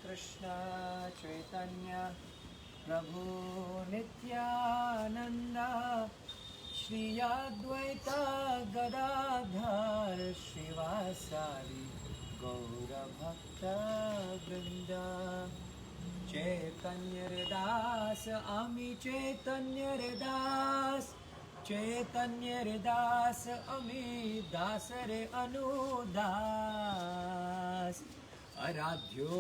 कृष्ण चैतन्य प्रभु नित्यानंद श्री अद्वैत गदाधर श्रीवासादि गौरभक्त वृंद चैतन्य दास अमी चैतन्य दास चैतन्य दास अमी दास रे अनुदास आराध्यो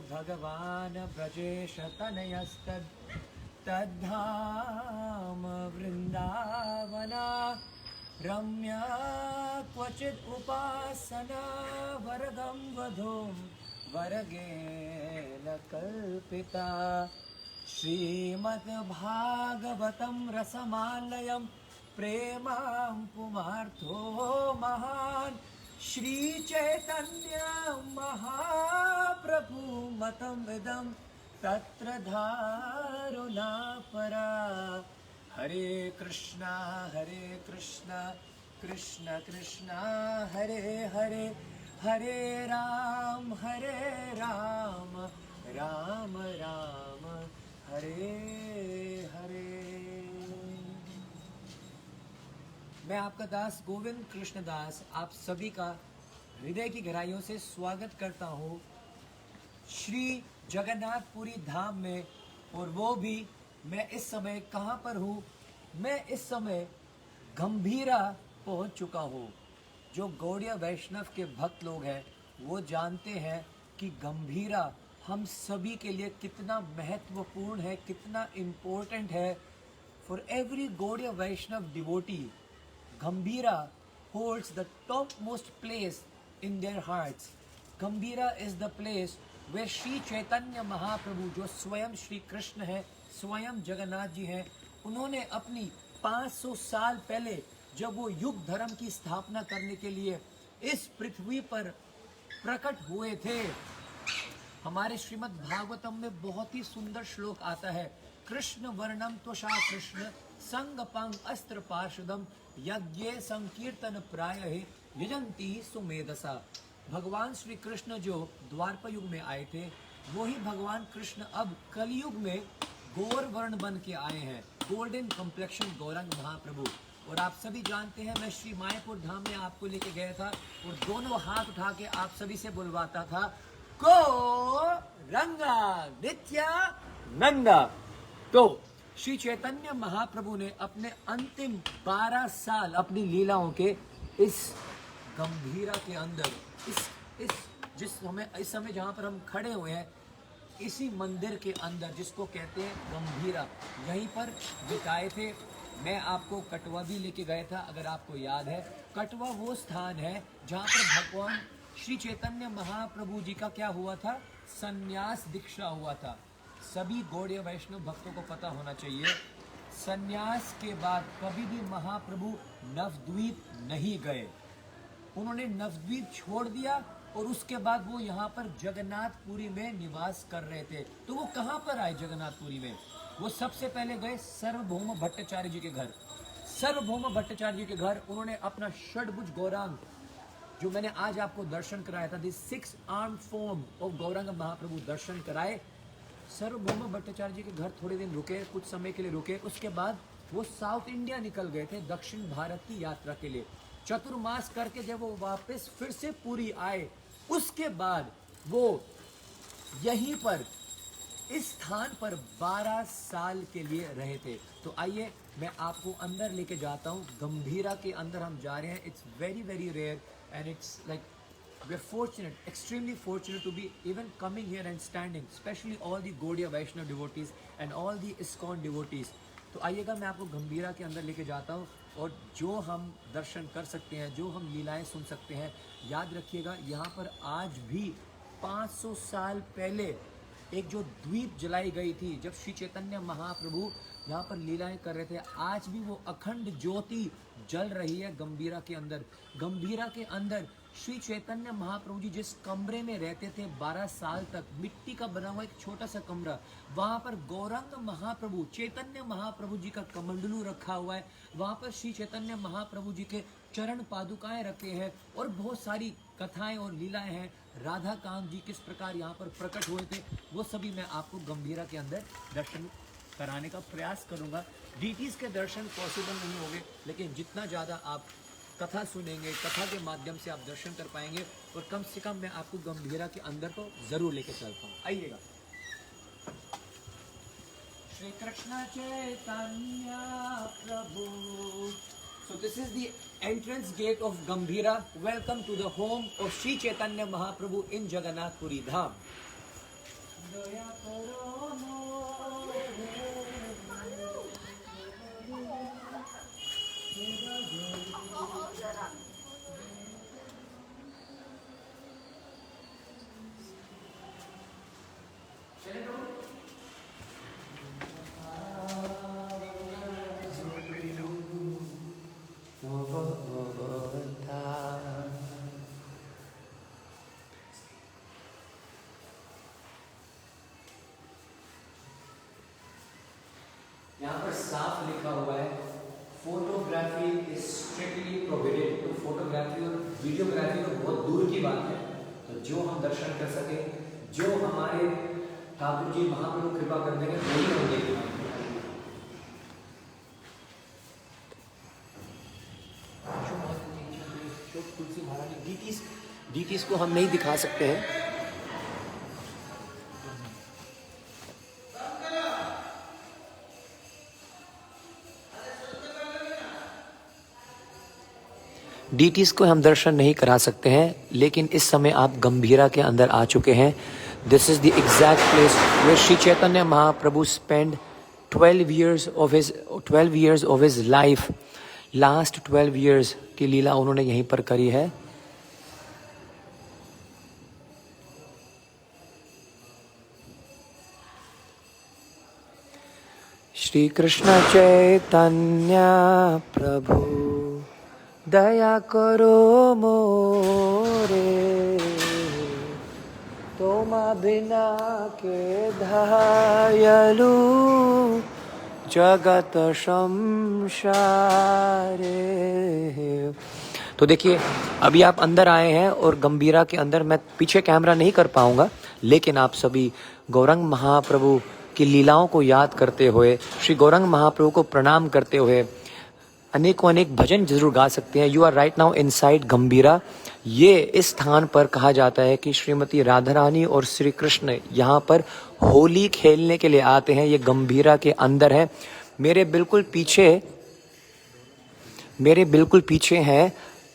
भगवान ब्रजेश तनयस्तद तद्धाम वृंदावना रम्या क्वचित् उपासना वरगं वधूं वरगेन कल्पिता श्रीमद्भागवतं रसमालयं प्रेमां पुमार्थो महान् श्रीचैतन्य महाप्रभु मतं इदं तत्र धारुना परा हरे कृष्णा कृष्ण कृष्ण हरे हरे हरे राम राम राम हरे हरे। मैं आपका दास गोविंद कृष्ण दास आप सभी का हृदय की गहराइयों से स्वागत करता हूँ श्री जगन्नाथपुरी धाम में। और वो भी मैं इस समय कहाँ पर हूँ? मैं इस समय गंभीरा पहुँच चुका हूँ। जो गौड़ीय वैष्णव के भक्त लोग हैं वो जानते हैं कि गंभीरा हम सभी के लिए कितना महत्वपूर्ण है, कितना इम्पोर्टेंट है। For every Gaudiya Vaishnava devotee Gambhira holds the topmost place in their hearts. Gambhira is the place where Shri Chaitanya Mahaprabhu, जो स्वयं श्री कृष्ण है, स्वयं जगन्नाथ जी हैं, उन्होंने अपनी 500 साल पहले जब वो युग धर्म की स्थापना करने के लिए इस पृथ्वी पर प्रकट हुए थे। हमारे श्रीमद् भागवतम में बहुत ही सुंदर श्लोक आता है, कृष्ण वर्णम त्वषा कृष्ण संगपंग अस्त्र पार्षदम यज्ञ संकीर्तन प्राय यजंती सुमेधसा। भगवान श्री कृष्ण जो द्वापर युग में आए थे वही भगवान कृष्ण अब कलयुग में गौर वर्ण बन के आए हैं, गोल्डन कम्प्लेक्शन गौरंग महाप्रभु। और आप सभी जानते हैं मैं श्री मायापुर धाम में आपको लेके गया था और दोनों हाथ उठा के आप सभी से बुलवाता था गौरंगा नित्यानंदा। तो श्री चैतन्य महाप्रभु ने अपने अंतिम 12 साल अपनी लीलाओं के इस गंभीरा के अंदर इस समय जहाँ पर हम खड़े हुए हैं, इसी मंदिर के अंदर जिसको कहते हैं गंभीरा, यहीं पर बिताए थे। मैं आपको कटवा भी लेके गया था, अगर आपको याद है। कटवा वो स्थान है जहाँ पर भगवान श्री चैतन्य महाप्रभु जी का क्या हुआ था? संन्यास दीक्षा हुआ था। सभी गौड़ीय वैष्णव भक्तों को पता होना चाहिए, संन्यास के बाद कभी भी महाप्रभु नवद्वीप नहीं गए। उन्होंने नवद्वीप छोड़ दिया और उसके बाद वो यहाँ पर जगन्नाथपुरी में निवास कर रहे थे। तो वो कहाँ पर आए जगन्नाथपुरी में? वो सबसे पहले गए सार्वभौम भट्टाचार्य जी के घर। सार्वभौम भट्टाचार्य जी के घर उन्होंने अपना षडभुज गौरांग, जो मैंने आज आपको दर्शन कराया था, दी 6 आर्म फॉर्म ऑफ गौरांग महाप्रभु दर्शन कराए। सार्वभौम भट्टाचार्य जी के घर थोड़े दिन रुके, कुछ समय के लिए रुके। उसके बाद वो साउथ इंडिया निकल गए थे दक्षिण भारत की यात्रा के लिए। चतुर्मास करके जब वो वापस फिर से पुरी आए, उसके बाद वो यहीं पर इस स्थान पर 12 साल के लिए रहे थे। तो आइए मैं आपको अंदर लेके जाता हूँ। गंभीरा के अंदर हम जा रहे हैं। It's very very rare and it's like we are fortunate, extremely fortunate to be even coming here and standing, especially all the Gaudiya Vaishnava devotees and all the ISKCON devotees. तो आइएगा मैं आपको गंभीरा के अंदर लेके जाता हूँ और जो हम दर्शन कर सकते हैं, जो हम लीलाएं सुन सकते हैं। याद रखिएगा यहाँ पर आज भी 500 साल पहले एक जो द्वीप जलाई गई थी, जब श्री चैतन्य महाप्रभु यहाँ पर लीलाएं कर रहे थे, आज भी वो अखंड ज्योति जल रही है गंभीरा के अंदर। गंभीरा के अंदर श्री चैतन्य महाप्रभु जी जिस कमरे में रहते थे 12 साल तक, मिट्टी का बना हुआ एक छोटा सा कमरा, वहां पर गौरांग महाप्रभु, चैतन्य महाप्रभु जी का कमंडलू रखा हुआ है, वहां पर श्री चैतन्य महाप्रभु जी के चरण पादुकाएं रखे हैं और बहुत सारी कथाएं और लीलाएं हैं। राधा कांत जी किस प्रकार यहाँ पर प्रकट हुए थे, वो सभी मैं आपको गंभीरा के अंदर दर्शन कराने का प्रयास करूंगा। डीटीज के दर्शन पॉसिबल नहीं होंगे, लेकिन जितना ज़्यादा आप कथा सुनेंगे, कथा के माध्यम से आप दर्शन कर पाएंगे, और कम से कम मैं आपको गंभीरा के अंदर तो जरूर लेके चलता हूँ। आइएगा। श्री कृष्ण चैतन्य प्रभु। So this is the entrance gate of Gambhira. Welcome to the home of Sri Chaitanya Mahaprabhu in Jagannath Puri Dham. यहाँ पर साफ लिखा हुआ है, फोटोग्राफी इज स्ट्रिक्टली प्रोहिबिटेड। तो फोटोग्राफी और वीडियोग्राफी तो बहुत दूर की बात है। तो जो हम दर्शन कर सके, जो हमारे ठाकुर जी महाप्रभु कृपा कर देंगे, वही हम देख पाएंगे। तुलसी महाराज डीटीज को हम नहीं दिखा सकते हैं। डीटीज को हम दर्शन नहीं करा सकते हैं, लेकिन इस समय आप गंभीरा के अंदर आ चुके हैं। This is the exact place where Shri Chaitanya Mahaprabhu spend 12 years of his life। Last 12 years की लीला उन्होंने यहीं पर करी है। श्री कृष्ण चैतन्य प्रभु दया करो मोरे, तोमा बिना के दयालु जगत संसारे। तो देखिए, अभी आप अंदर आए हैं और गंभीरा के अंदर मैं पीछे कैमरा नहीं कर पाऊंगा, लेकिन आप सभी गौरांग महाप्रभु की लीलाओं को याद करते हुए, श्री गौरांग महाप्रभु को प्रणाम करते हुए अनेकों अनेक भजन जरूर गा सकते हैं। You are right now inside Gambhira. ये इस स्थान पर कहा जाता है कि श्रीमती राधा रानी और श्री कृष्ण यहाँ पर होली खेलने के लिए आते हैं। ये गंभीरा के अंदर है। मेरे बिल्कुल पीछे हैं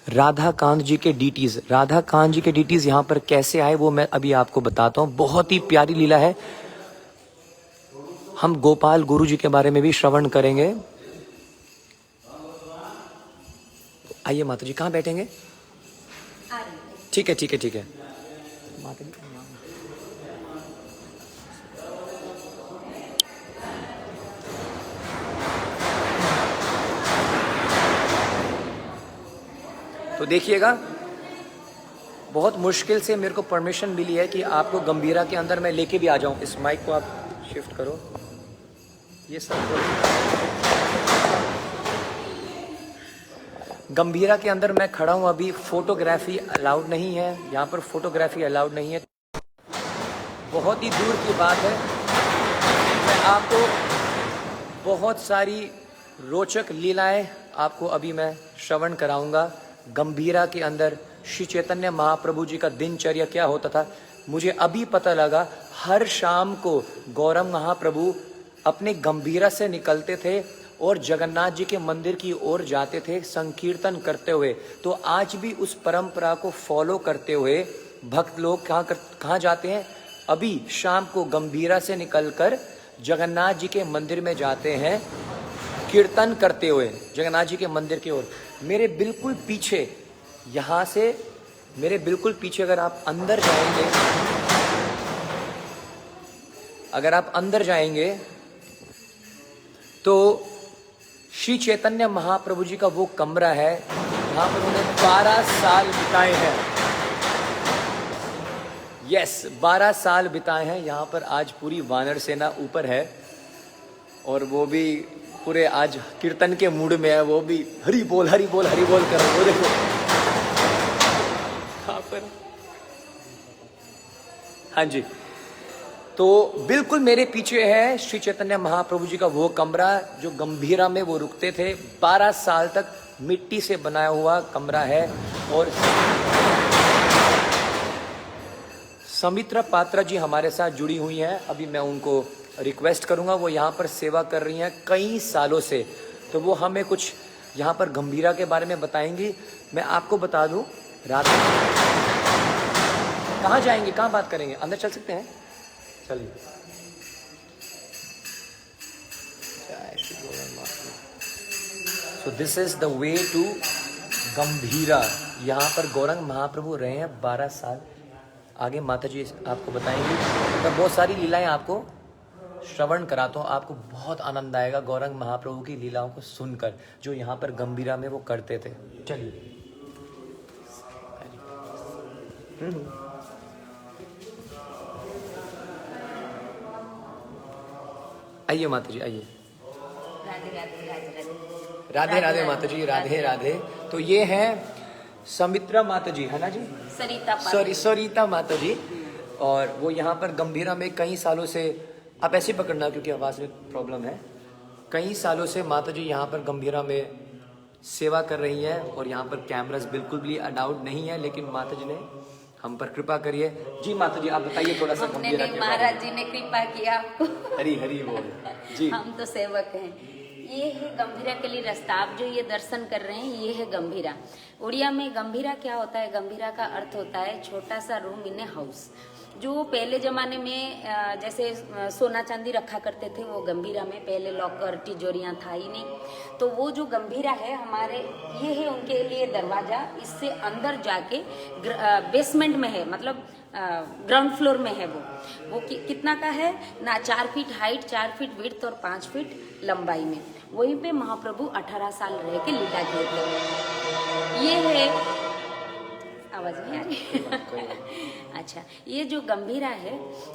राधा कांत जी के डीटीज। राधा कांत जी के डीटीज यहाँ पर कैसे आए वो मैं अभी आपको बताता हूँ। बहुत ही प्यारी लीला है। हम गोपाल गुरु जी के बारे में भी श्रवण करेंगे। आइए माता जी, कहाँ बैठेंगे? ठीक है माता जी। तो देखिएगा, बहुत मुश्किल से मेरे को परमिशन मिली है कि आपको गंभीरा के अंदर मैं लेके भी आ जाऊं। इस माइक को आप शिफ्ट करो। ये सब गंभीरा के अंदर मैं खड़ा हूं अभी। फोटोग्राफी अलाउड नहीं है यहाँ पर, फोटोग्राफी अलाउड नहीं है। बहुत ही दूर की बात है। मैं आपको बहुत सारी रोचक लीलाएं आपको अभी मैं श्रवण कराऊंगा। गंभीरा के अंदर श्री चैतन्य महाप्रभु जी का दिनचर्या क्या होता था, मुझे अभी पता लगा। हर शाम को गौरांग महाप्रभु अपने गंभीरा से निकलते थे और जगन्नाथ जी के मंदिर की ओर जाते थे संकीर्तन करते हुए। तो आज भी उस परंपरा को फॉलो करते हुए भक्त लोग कहाँ जाते हैं? अभी शाम को गंभीरा से निकलकर जगन्नाथ जी के मंदिर में जाते हैं कीर्तन करते हुए जगन्नाथ जी के मंदिर की ओर। मेरे बिल्कुल पीछे, यहाँ से मेरे बिल्कुल पीछे अगर आप अंदर जाएंगे तो श्री चैतन्य महाप्रभु जी का वो कमरा है जहाँ पर उन्होंने 12 साल बिताए हैं। यस 12 साल बिताए हैं यहाँ पर। आज पूरी वानर सेना ऊपर है और वो भी पूरे आज कीर्तन के मूड में है। वो भी हरि बोल हरि बोल हरि बोल कर वो देखो यहाँ पर। हाँ जी, तो बिल्कुल मेरे पीछे है श्री चैतन्य महाप्रभु जी का वो कमरा जो गंभीरा में वो रुकते थे। 12 साल तक मिट्टी से बनाया हुआ कमरा है। और समित्रा पात्रा जी हमारे साथ जुड़ी हुई हैं। अभी मैं उनको रिक्वेस्ट करूंगा, वो यहाँ पर सेवा कर रही हैं कई सालों से, तो वो हमें कुछ यहाँ पर गंभीरा के बारे में बताएंगी। मैं आपको बता दूं, रात कहाँ जाएंगे, कहाँ बात करेंगे, अंदर चल सकते हैं? चलिए। So this is the way to Gambhira. यहाँ पर गौरंग महाप्रभु रहे हैं 12 साल। आगे माता जी आपको बताएंगी। मैं बहुत सारी लीलाएं आपको श्रवण कराता हूँ, आपको बहुत आनंद आएगा गौरंग महाप्रभु की लीलाओं को सुनकर, जो यहाँ पर गंभीरा में वो करते थे। चलिए। आइए माता जी, आइए। राधे राधे माता जी, राधे राधे। तो ये है समित्रा माता जी, है ना जी? सरिता माता जी। और वो यहाँ पर गंभीरा में कई सालों से, आप ऐसे पकड़ना क्योंकि आवाज में प्रॉब्लम है, कई सालों से माता जी यहाँ पर गंभीरा में सेवा कर रही हैं। और यहाँ पर कैमरास बिल्कुल भी अलाउड नहीं है, लेकिन माता जी ने हम पर कृपा करिए। जी माता जी आप बताइए थोड़ा सा गंभीरा के बारे में। महाराज जी ने कृपा किया आपको। हरी हरी बोल जी। हम तो सेवक हैं। ये है गंभीरा के लिए रास्ता। आप जो ये दर्शन कर रहे हैं ये है गंभीरा। उड़िया में गंभीरा क्या होता है? गंभीरा का अर्थ होता है छोटा सा रूम इन ए हाउस। जो पहले जमाने में जैसे सोना चांदी रखा करते थे वो गंभीरा में, पहले लॉकर तिजोरियां था ही नहीं, तो वो जो गंभीरा है हमारे, ये है उनके लिए दरवाजा। इससे अंदर जाके बेसमेंट में है, मतलब ग्राउंड फ्लोर में है वो कितना का है ना, 4 फीट हाइट, 4 फीट विड्थ और 5 फीट लंबाई में। वहीं पे महाप्रभु 18 साल रह के लीला किए थे। ये है, आवाज नहीं आ रही? अच्छा, ये जो गंभीरा है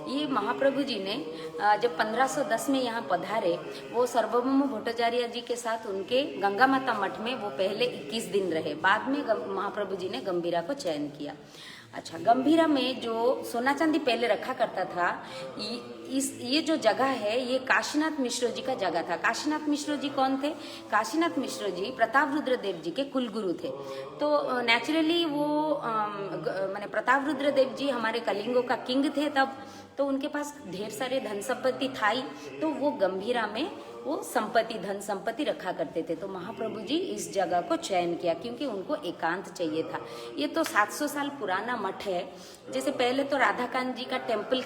ये महाप्रभु जी ने जब 1510 में यहाँ पधारे, वो सर्वभौम भट्टाचार्य जी के साथ उनके गंगा माता मठ में वो पहले 21 दिन रहे। बाद में महाप्रभु जी ने गंभीरा को चयन किया। अच्छा, गंभीरा में जो सोना चांदी पहले रखा करता था, ये जो जगह है ये काशीनाथ मिश्र जी का जगह था। काशीनाथ मिश्र जी कौन थे? काशीनाथ मिश्र जी प्रताप रुद्र देव जी के कुलगुरु थे। तो नेचुरली वो माने प्रताप रुद्र देव जी हमारे कलिंगों का किंग थे तब, तो उनके पास ढेर सारे धन संपत्ति था ही, तो वो गंभीरा में वो संपत्ति, धन संपत्ति रखा करते थे। तो महाप्रभु जी इस जगह को चयन किया क्योंकि उनको एकांत चाहिए था। ये तो 700 साल पुराना मठ है। जैसे पहले तो राधाकांत जी का टेम्पल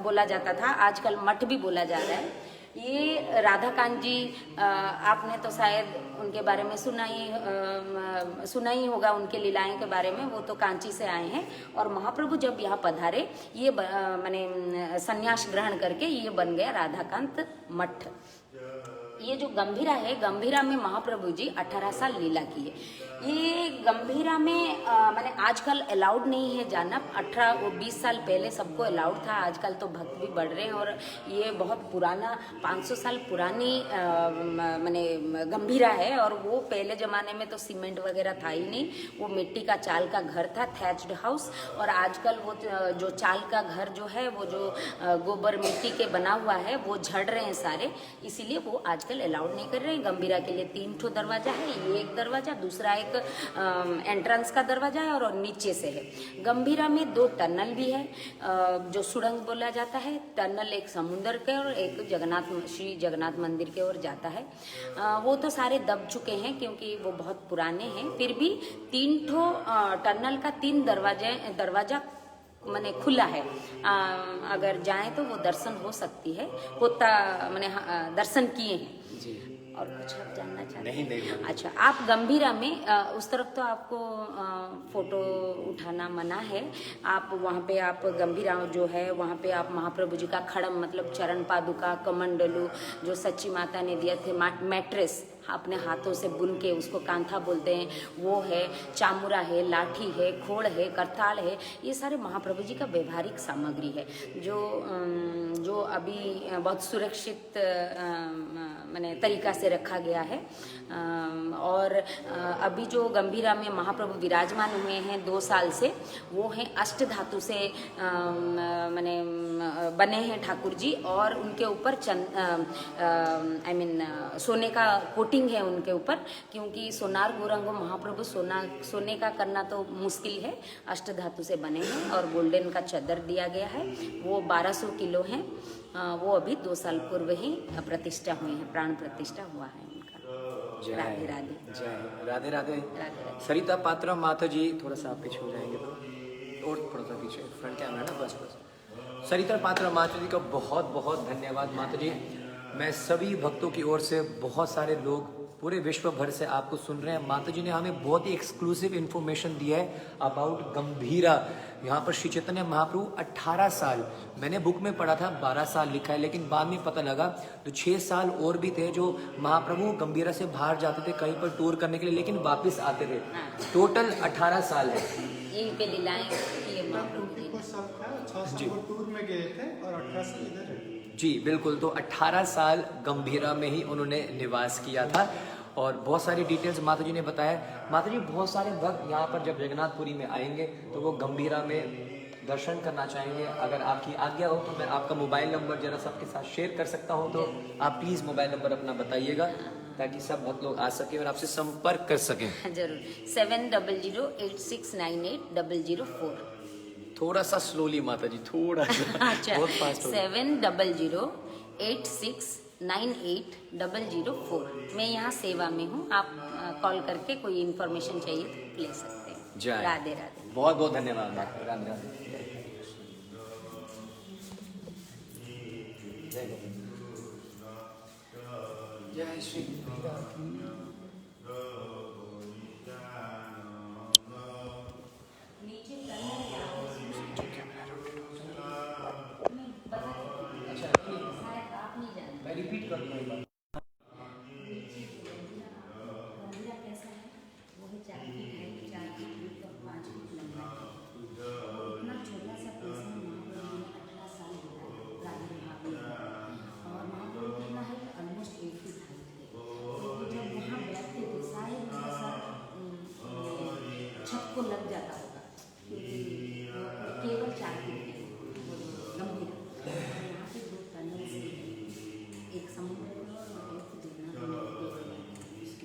बोला जाता था, आजकल मठ भी बोला जा रहा है। ये राधाकांत जी, आपने तो शायद उनके बारे में सुना ही होगा, उनके लीलाएं के बारे में। वो तो कांची से आए हैं और महाप्रभु जब यहाँ पधारे, ये माने संन्यास ग्रहण करके ये बन गया राधाकांत मठ। ये जो गंभीरा है, गंभीरा में महाप्रभु जी 18 साल लीला किए। ये गंभीरा में माने आजकल अलाउड नहीं है जाना। 18 और 20 साल पहले सबको अलाउड था, आजकल तो भक्त भी बढ़ रहे हैं। और ये बहुत पुराना 500 साल पुरानी माने गंभीरा है। और वो पहले ज़माने में तो सीमेंट वगैरह था ही नहीं, वो मिट्टी का चाल का घर था, थैच्ड हाउस। और आजकल वो जो चाल का घर जो है, वो जो गोबर मिट्टी के बना हुआ है, वो झड़ रहे हैं सारे, इसीलिए वो आजकल अलाउड नहीं कर रहे हैं। गंभीरा के लिए 3 ठो दरवाजा है, ये एक दरवाजा, दूसरा एक एंट्रेंस का दरवाजा है और नीचे से है। गंभीरा में 2 टनल भी है, जो सुड़ंग बोला जाता है। टनल एक समुद्र के और एक श्री जगन्नाथ मंदिर के ओर जाता है। वो तो सारे दब चुके हैं क्योंकि वो बहुत पुराने हैं। फिर भी 3 ठो टनल का 3 दरवाजा माने खुला है। अगर जाएं तो वो दर्शन हो सकती है, होता माने दर्शन किए हैं जी। और कुछ आप जानना चाहते हैं? नहीं। अच्छा, आप गंभीरा में उस तरफ तो आपको फोटो उठाना मना है। आप वहाँ पे आप गंभीरा जो है वहाँ पे आप महाप्रभु जी का खड़म, मतलब चरण पादुका, कमंडलू जो सच्ची माता ने दिया थे, मैट्रेस, अपने हाथों से बुन के, उसको कांथा बोलते हैं, वो है, चामुरा है, लाठी है, खोड़ है, करताल है, ये सारे महाप्रभु जी का व्यवहारिक सामग्री है जो अभी बहुत सुरक्षित माने तरीका से रखा गया है। और अभी जो गंभीरा में महाप्रभु विराजमान हुए हैं 2 साल से, वो हैं अष्ट धातु से माने बने हैं ठाकुर जी, और उनके ऊपर सोने का कोटिंग है उनके ऊपर, क्योंकि सोनार गौरंग महाप्रभु सोने का करना तो मुश्किल है। अष्ट धातु से बने हैं और गोल्डन का चादर दिया गया है। वो 1200 किलो हैं। वो अभी 2 साल पूर्व ही प्रतिष्ठा हुई है, प्राण प्रतिष्ठा हुआ है उनका। राधे राधे। जय राधे राधे। राधे। सरिता पात्रा माता जी, थोड़ा सा आप पीछे हो जाएंगे तो, और थोड़ा सा पीछे, फ्रंट कैमरा ना, बस बस। सरिता पात्रा माता जी का बहुत बहुत धन्यवाद माता जी। मैं सभी भक्तों की ओर से, बहुत सारे लोग पूरे विश्व भर से आपको सुन रहे हैं। माता जी ने हमें बहुत ही एक्सक्लूसिव इन्फॉर्मेशन दिया है अबाउट गंभीरा। यहाँ पर श्री चैतन्य महाप्रभु 18 साल, मैंने बुक में पढ़ा था 12 साल लिखा है, लेकिन बाद में पता लगा तो 6 साल और भी थे जो महाप्रभु गंभीरा से बाहर जाते थे कहीं पर टूर करने के लिए, लेकिन वापस आते थे। टोटल 18 साल है। यहीं पे लीलाएं की है महाप्रभु जी ने। 6 साल वो टूर में गए थे और 18 साल इधर है। जी बिल्कुल, तो 18 साल गंभीरा में ही उन्होंने निवास किया था और बहुत सारी डिटेल्स माता जी ने बताया। माता जी, बहुत सारे भक्त यहाँ पर जब जगन्नाथपुरी में आएंगे तो वो गंभीरा में दर्शन करना चाहेंगे। अगर आपकी आज्ञा हो तो मैं आपका मोबाइल नंबर जरा सबके साथ शेयर कर सकता हूँ, तो आप प्लीज़ मोबाइल नंबर अपना बताइएगा ताकि सब भक्त लोग आ सके और आपसे संपर्क कर सकें। जरूर। 7008698004। थोड़ा सा स्लोली माता जी, थोड़ा सा। अच्छा, बहुत फास्ट हो रहा है। 7008698004। मैं यहाँ सेवा में हूँ। आप कॉल करके कोई इन्फॉर्मेशन चाहिए तो ले सकते हैं। जय राधे राधे। बहुत बहुत धन्यवाद माता। राधे राधे। जय गोविंद। जय श्री गंभीरा की। अच्छा, मैं रिपीट करूँगा एक बार। छत को लग जाता होगा, केवल 4 फीट है गंभीरा। यहाँ पे 2 टनल से, एक समुद्र में और एक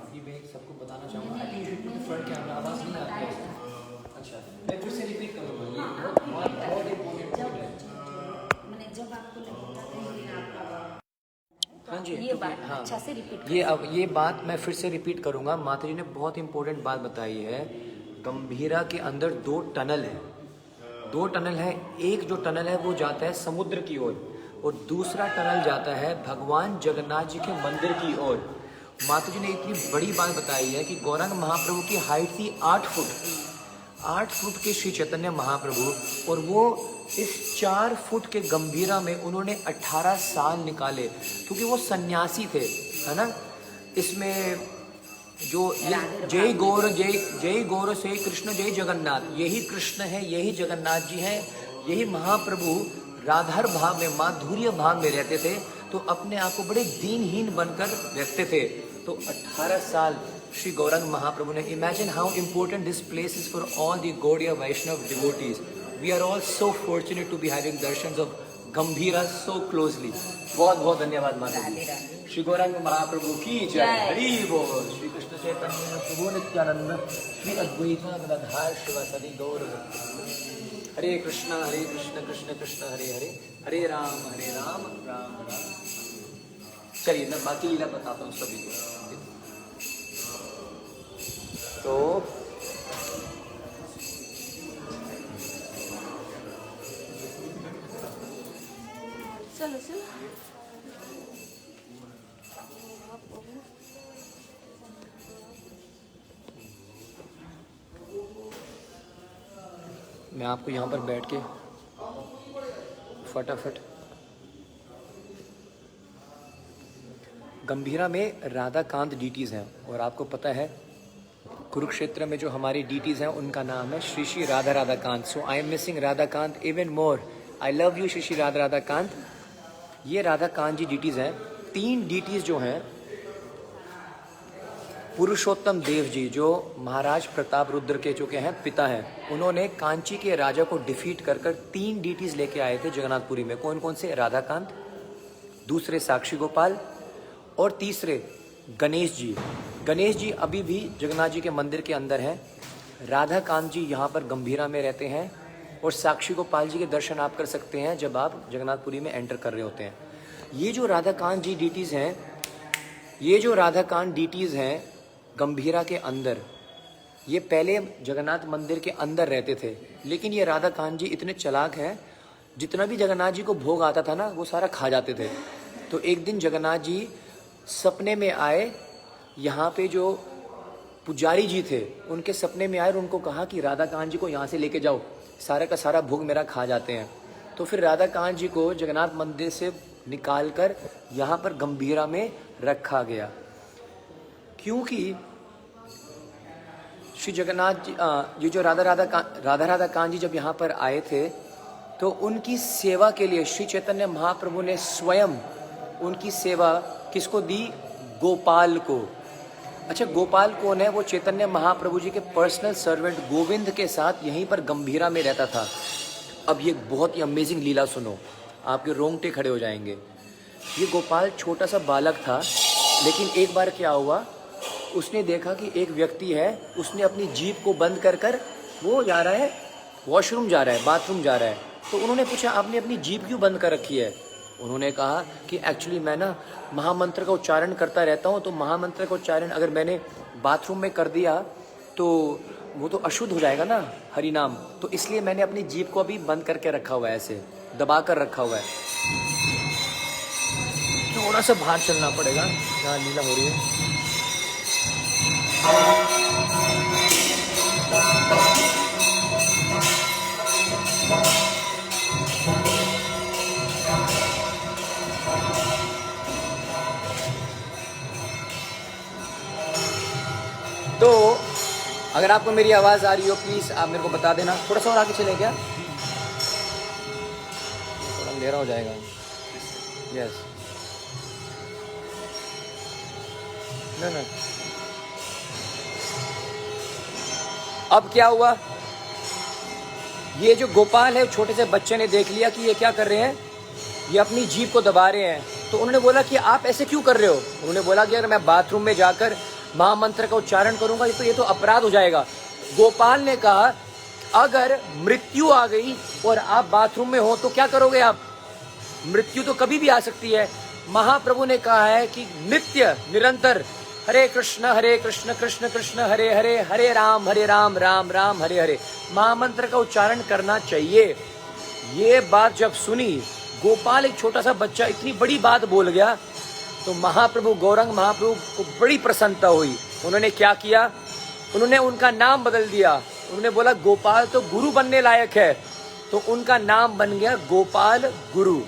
अभी मैं सबको बताना चाहूँगा, फ्रंट कैमरा आवाज़ नहीं आती है। अच्छा, मैं फिर से रिपीट करूँगा। ये बहुत इम्पोर्टेंट है। मैंने जब आपको लगेगा कहीं आपका हाँ जी, ये बात अच्छा से रिपीट ये बात मैं फिर से रिपीट करूंगा। माता जी ने बहुत इंपॉर्टेंट बात बताई है। गंभीरा के अंदर 2 टनल है। 2 टनल है। एक जो टनल है वो जाता है समुद्र की ओर और दूसरा टनल जाता है भगवान जगन्नाथ जी के मंदिर की ओर। माता जी ने इतनी बड़ी बात बताई है कि गौरांग महाप्रभु की हाइट थी 8 फुट। 8 फुट के श्री चैतन्य महाप्रभु, और वो इस 4 फुट के गंभीरा में उन्होंने 18 साल निकाले, क्योंकि वो सन्यासी थे, है ना। इसमें जो जय गौर से कृष्ण जय जगन्नाथ, यही कृष्ण है, यही जगन्नाथ जी हैं, यही महाप्रभु राधार भाव में, माधुर्य भाव में रहते थे, तो अपने आप को बड़े दीनहीन बनकर रखते थे। तो 18 साल श्री गौरंग महाप्रभु ने, imagine how important this place is for all the Gaudiya Vaishnava devotees. We are all so fortunate to be having darshans of Gambhira so closely. बहुत बहुत धन्यवाद माता जी। श्री गौरंग महाप्रभु की जय। हरि बोल। श्री कृष्ण चैतन्य प्रभु नित्यानंद, श्री अद्वैत गदाधर शिवासादि गौर। हरे कृष्ण कृष्ण कृष्ण हरे हरे, हरे राम राम राम। चलिए मैं बाकी लीला बताता हूँ सभी को। तो चलो चलो। मैं आपको यहाँ पर बैठ के फटाफट गंभीरा में राधाकांत डीटीज़ हैं और आपको पता है कुरुक्षेत्र में जो हमारी डीटीज़ हैं उनका नाम है Shri Shri Radha Radhakant. So I am missing Radhakant even more. I love you Shri Shri Radha Radhakant. ये राधाकांत जी डीटीज़ हैं। 3 डीटीज़ जो हैं, पुरुषोत्तम देव जी जो महाराज प्रताप रुद्र के चुके हैं पिता हैं, उन्होंने कांची के राजा को डिफीट कर 3 डीटीज़ लेके आए थे जगन्नाथपुरी में। कौन कौन से? राधाकांत, दूसरे साक्षी गोपाल और तीसरे गणेश जी। गणेश जी अभी भी जगन्नाथ जी के मंदिर के अंदर हैं। राधाकांत जी यहाँ पर गंभीरा में रहते हैं और साक्षी गोपाल जी के दर्शन आप कर सकते हैं जब आप जगन्नाथपुरी में एंटर कर रहे होते हैं। ये जो राधाकांत जी डीटीज़ हैं, ये जो राधाकांत डीटीज़ हैं गंभीरा के अंदर, ये पहले जगन्नाथ मंदिर के अंदर रहते थे, लेकिन ये राधाकांत जी इतने चालाक हैं, जितना भी जगन्नाथ जी को भोग आता था ना वो सारा खा जाते थे। तो एक दिन जगन्नाथ जी सपने में आए, यहाँ पे जो पुजारी जी थे उनके सपने में आए और उनको कहा कि राधाकांत जी को यहाँ से लेके जाओ, सारा का सारा भोग मेरा खा जाते हैं। तो फिर राधाकांत जी को जगन्नाथ मंदिर से निकाल कर यहाँ पर गंभीरा में रखा गया, क्योंकि श्री जगन्नाथ जी ये जो राधा राधाकांत जी जब यहाँ पर आए थे तो उनकी सेवा के लिए श्री चैतन्य महाप्रभु ने स्वयं उनकी सेवा किसको दी? गोपाल को। अच्छा, गोपाल कौन है? वो चैतन्य महाप्रभु जी के पर्सनल सर्वेंट गोविंद के साथ यहीं पर गंभीरा में रहता था। अब ये बहुत ही अमेजिंग लीला सुनो, आपके रोंगटे खड़े हो जाएंगे। ये गोपाल छोटा सा बालक था, लेकिन एक बार क्या हुआ, उसने देखा कि एक व्यक्ति है, उसने अपनी जीभ को बंद कर वो जा रहा है, वॉशरूम जा रहा है, बाथरूम जा रहा है। तो उन्होंने पूछा आपने अपनी जीभ क्यों बंद कर रखी है? उन्होंने कहा कि एक्चुअली मैं ना महामंत्र का उच्चारण करता रहता हूँ, तो महामंत्र का उच्चारण अगर मैंने बाथरूम में कर दिया तो वो तो अशुद्ध हो जाएगा ना हरि नाम, तो इसलिए मैंने अपनी जीभ को अभी बंद करके रखा हुआ है, ऐसे दबा कर रखा हुआ है। थोड़ा सा बाहर चलना पड़ेगा, यहाँ लीला हो रही है। तो अगर आपको मेरी आवाज़ आ रही हो प्लीज़ आप मेरे को बता देना। थोड़ा सा और आगे चले क्या? थोड़ा अंधेरा हो जाएगा। यस, ना अब क्या हुआ, ये जो गोपाल है छोटे से बच्चे ने देख लिया कि ये क्या कर रहे हैं, ये अपनी जीभ को दबा रहे हैं। तो उन्होंने बोला कि आप ऐसे क्यों कर रहे हो? उन्होंने बोला कि अगर मैं बाथरूम में जाकर महामंत्र का उच्चारण करूंगा तो ये तो अपराध हो जाएगा। गोपाल ने कहा अगर मृत्यु आ गई और आप बाथरूम में हो तो क्या करोगे आप? मृत्यु तो कभी भी आ सकती है। महाप्रभु ने कहा है कि नित्य निरंतर हरे कृष्ण कृष्ण कृष्ण हरे हरे, हरे राम राम राम हरे हरे महामंत्र का उच्चारण करना चाहिए। ये बात जब सुनी, गोपाल एक छोटा सा बच्चा इतनी बड़ी बात बोल गया, तो महाप्रभु गौरंग महाप्रभु को बड़ी प्रसन्नता हुई। उन्होंने क्या किया, उन्होंने उनका नाम बदल दिया। उन्होंने बोला गोपाल तो गुरु बनने लायक है, तो उनका नाम बन गया गोपाल गुरु।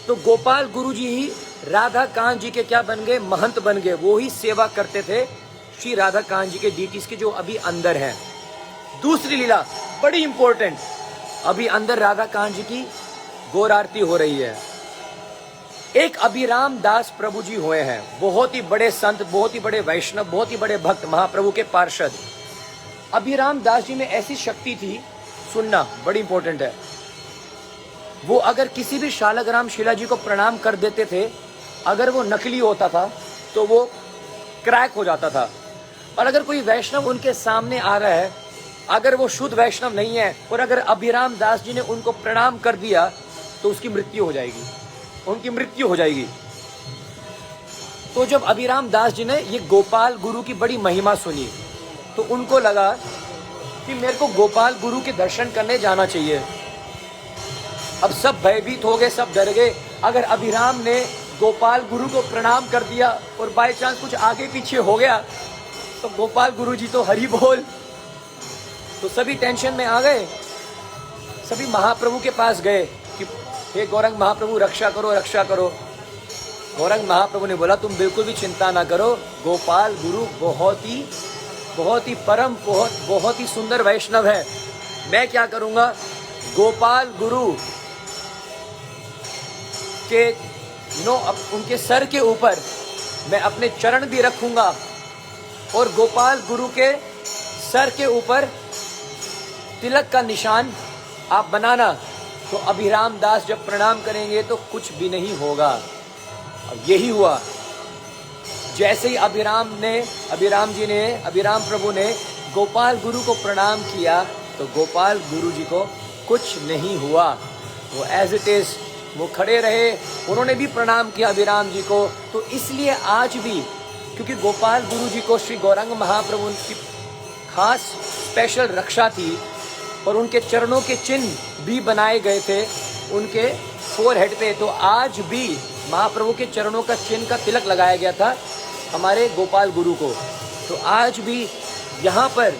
तो गोपाल गुरु जी ही राधाकांत जी के क्या बन गए? महंत बन गए। वो ही सेवा करते थे श्री राधाकांत जी के डीटीज के जो अभी अंदर हैं। दूसरी लीला बड़ी इंपॉर्टेंट, अभी अंदर राधाकांत जी की गौर आरती हो रही है। एक अभिराम दास प्रभु जी हुए हैं, बहुत ही बड़े संत, बहुत ही बड़े वैष्णव, बहुत ही बड़े भक्त, महाप्रभु के पार्षद। अभिराम दास जी में ऐसी शक्ति थी, सुनना बड़ी इंपॉर्टेंट है, वो अगर किसी भी शालग्राम शिला जी को प्रणाम कर देते थे, अगर वो नकली होता था तो वो क्रैक हो जाता था। और अगर कोई वैष्णव उनके सामने आ रहा है, अगर वो शुद्ध वैष्णव नहीं है और अगर अभिराम दास जी ने उनको प्रणाम कर दिया तो उसकी मृत्यु हो जाएगी, उनकी मृत्यु हो जाएगी। तो जब अभिराम दास जी ने ये गोपाल गुरु की बड़ी महिमा सुनी, तो उनको लगा कि मेरे को गोपाल गुरु के दर्शन करने जाना चाहिए। अब सब भयभीत हो गए, सब डर गए। अगर अभिराम ने गोपाल गुरु को प्रणाम कर दिया और बाय चांस कुछ आगे पीछे हो गया तो गोपाल गुरु जी तो हरि बोल। तो सभी टेंशन में आ गए, सभी महाप्रभु के पास गए कि हे गौरंग महाप्रभु रक्षा करो, रक्षा करो। गौरंग महाप्रभु ने बोला तुम बिल्कुल भी चिंता ना करो, गोपाल गुरु बहुत ही परम, बहुत ही सुंदर वैष्णव है। मैं क्या करूंगा, गोपाल गुरु के उनके सर के ऊपर मैं अपने चरण भी रखूंगा और गोपाल गुरु के सर के ऊपर तिलक का निशान आप बनाना, तो अभिराम दास जब प्रणाम करेंगे तो कुछ भी नहीं होगा। और यही हुआ। जैसे ही अभिराम प्रभु ने गोपाल गुरु को प्रणाम किया तो गोपाल गुरु जी को कुछ नहीं हुआ। वो एज इट इज वो खड़े रहे, उन्होंने भी प्रणाम किया अभिराम जी को। तो इसलिए आज भी, क्योंकि गोपाल गुरु जी को श्री गौरांग महाप्रभु की खास स्पेशल रक्षा थी और उनके चरणों के चिन्ह भी बनाए गए थे उनके फोरहेड पे, तो आज भी महाप्रभु के चरणों का चिन्ह का तिलक लगाया गया था हमारे गोपाल गुरु को। तो आज भी यहाँ पर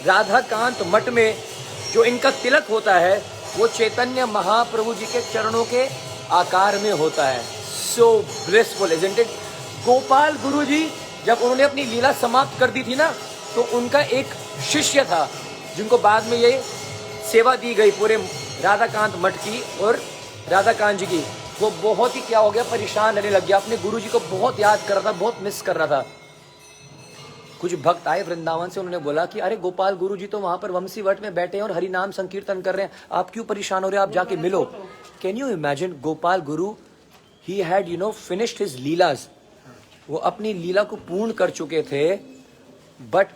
राधा कांत मठ में जो इनका तिलक होता है वो चैतन्य महाप्रभु जी के चरणों के आकार में होता है। सो ब्लिसफुल इजंट इट। गोपाल गुरु जी जब उन्होंने अपनी लीला समाप्त कर दी थी ना, तो उनका एक शिष्य था जिनको बाद में ये सेवा दी गई पूरे राधा कांत मठ की और राधा कांत जी की। वो बहुत ही क्या हो गया, परेशान रहने लग गया, अपने गुरु जी को बहुत याद कर रहा था, बहुत मिस कर रहा था। कुछ भक्त आए वृंदावन से, उन्होंने बोला कि अरे गोपाल गुरु जी तो वहां पर वंशी वट में बैठे हैं और हरि नाम संकीर्तन कर रहे हैं, आप क्यों परेशान हो रहे हैं, आप जाके मिलो। Can you imagine, Gopal Guru he had finished his lilas, वो अपनी लीला को पूर्ण कर चुके थे। But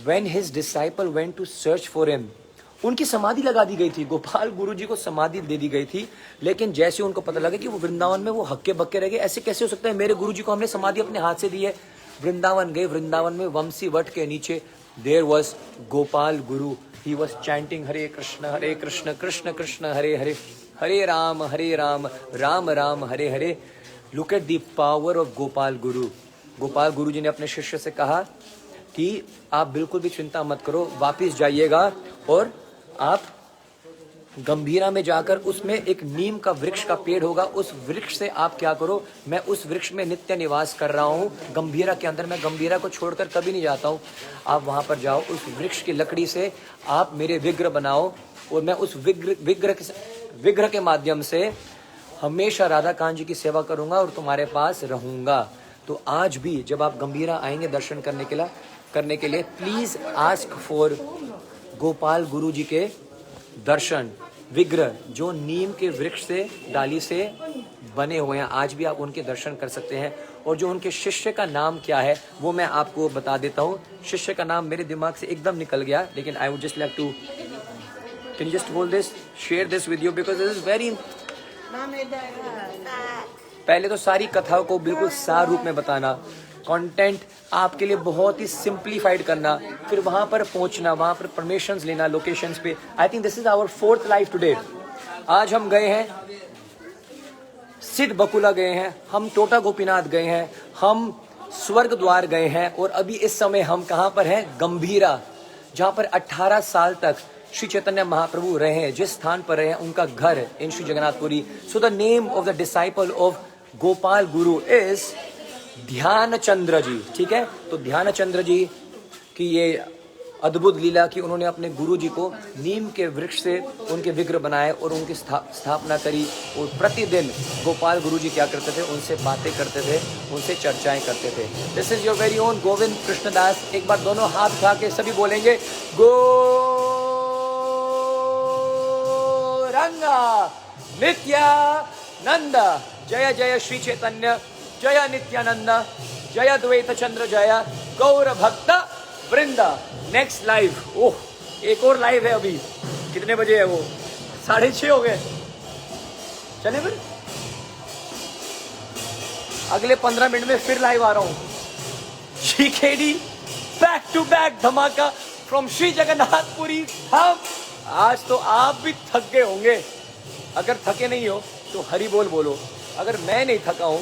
when his disciple went to search for him, उनकी समाधि लगा दी गई थी, गोपाल गुरु जी को समाधि दे दी गई थी। लेकिन जैसे उनको पता लगा कि वो वृंदावन में वो हक्के बक्के रह गए, ऐसे कैसे हो सकता है, मेरे गुरु जी को हमने समाधि अपने हाथ से दी है। वृंदावन गए, वृंदावन में वंशी वट के नीचे there was Gopal Guru, he was chanting Hare Krishna Krishna Krishna Hare Hare, Hare Ram Ram Ram Hare Hare. Look at the power of Gopal गुरु। गोपाल गुरु जी ने अपने शिष्य से कहा कि आप बिल्कुल भी चिंता मत करो, वापिस जाइएगा और आप गंभीरा में जाकर उसमें एक नीम का वृक्ष का पेड़ होगा, उस वृक्ष से आप क्या करो, मैं उस वृक्ष में नित्य निवास कर रहा हूँ गंभीरा के अंदर, मैं गंभीरा को छोड़कर कभी नहीं जाता हूँ। आप वहाँ पर जाओ, उस वृक्ष की लकड़ी से आप मेरे विग्रह बनाओ और मैं उस विग्रह के माध्यम से हमेशा राधा कांत जी की सेवा करूँगा और तुम्हारे पास रहूँगा। तो आज भी जब आप गंभीरा आएंगे दर्शन करने के लिए प्लीज आस्क फॉर गोपाल गुरु जी के दर्शन। विग्रह जो नीम के वृक्ष से डाली से बने हुए हैं, आज भी आप उनके दर्शन कर सकते हैं। और जो उनके शिष्य का नाम क्या है वो मैं आपको बता देता हूँ। शिष्य का नाम मेरे दिमाग से एकदम निकल गया, लेकिन I would just like to, can you just hold this, share this with you, because this is very. पहले तो सारी कथाओं को बिल्कुल सार रूप में बताना, कंटेंट आपके लिए बहुत ही सिंप्लीफाइड करना, फिर वहां पर पहुंचना, वहां पर परमिशंस लेना लोकेशंस पे। I think this is our 4th live today. आज हम गए हैं सिद्ध बकुला गए हैं, हम टोटा गोपीनाथ गए हैं, हम स्वर्ग द्वार गए हैं और अभी इस समय हम कहां पर हैं, गंभीरा, जहां पर 18 साल तक श्री चैतन्य महाप्रभु रहे, जिस स्थान पर रहे उनका घर in Shri Jagannathpuri. So the name of the disciple of Gopal Guru is Dhyan Chandra जी। ठीक है, तो ध्यानचंद्र जी की ये अद्भुत लीला कि उन्होंने अपने गुरु जी को नीम के वृक्ष से उनके विग्रह बनाए और उनकी स्थापना करी। और प्रतिदिन गोपाल गुरु जी क्या करते थे, उनसे बातें करते थे, उनसे चर्चाएं करते थे। This is your very own Govind Krishnadas. एक बार दोनों हाथ उठा के सभी बोलेंगे गौरंगा नित्यानंद, जय जय श्री चैतन्य, जय नित्यानंद, जय द्वैत चंद्र, जय गौर भक्त वृंदा। नेक्स्ट लाइव, ओह एक और लाइव है अभी, कितने बजे है वो, 6:30 हो गए। चले फिर अगले 15 मिनट में फिर लाइव आ रहा हूं। GKD बैक टू बैक धमाका फ्रॉम श्री जगन्नाथपुरी। हम आज तो आप भी थक गए होंगे, अगर थके नहीं हो तो हरि बोल बोलो। अगर मैं नहीं थका हूं,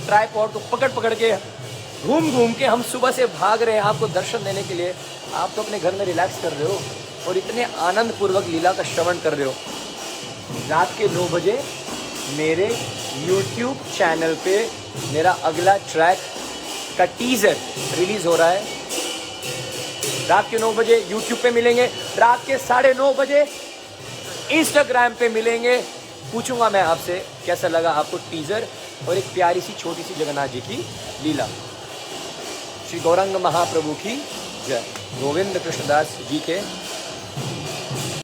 ट्राइपॉड को पकड़ के घूम के हम सुबह से भाग रहे हैं आपको दर्शन देने के लिए। आप तो अपने घर में रिलैक्स कर रहे हो और इतने आनंद पूर्वक लीला का श्रवण कर रहे हो। रात के 9 बजे मेरे YouTube चैनल पे मेरा अगला ट्रैक का टीजर रिलीज हो रहा है। रात के 9 बजे YouTube पे मिलेंगे, रात के 9:30 बजे Instagram पे मिलेंगे। पूछूंगा मैं आपसे कैसा लगा आपको टीजर और एक प्यारी सी छोटी सी जगन्नाथ जी की लीला। श्री गौरांग महाप्रभु की जय। गोविंद कृष्णदास जी के